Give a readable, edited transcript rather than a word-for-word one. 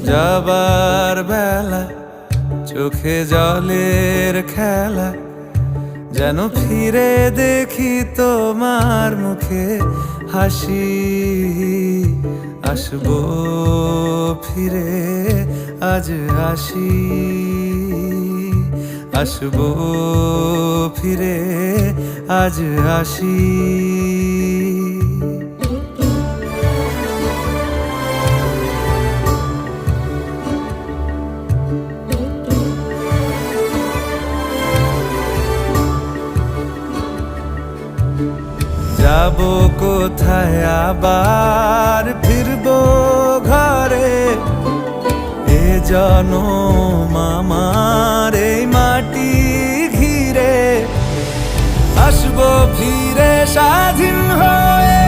যাবার বেলা চোখে জলের খেলা, যেন ফিরে দেখি তোমার মুখে হাসি। আসবো ফিরে আজ আসি, আসবো ফিরে আজ আসি। যাবো কোথায় আবার ফিরবো ঘরে, এ জনম আমার এই মাটি ঘিরে। আসবো ফিরে স্বাধীন হয়ে।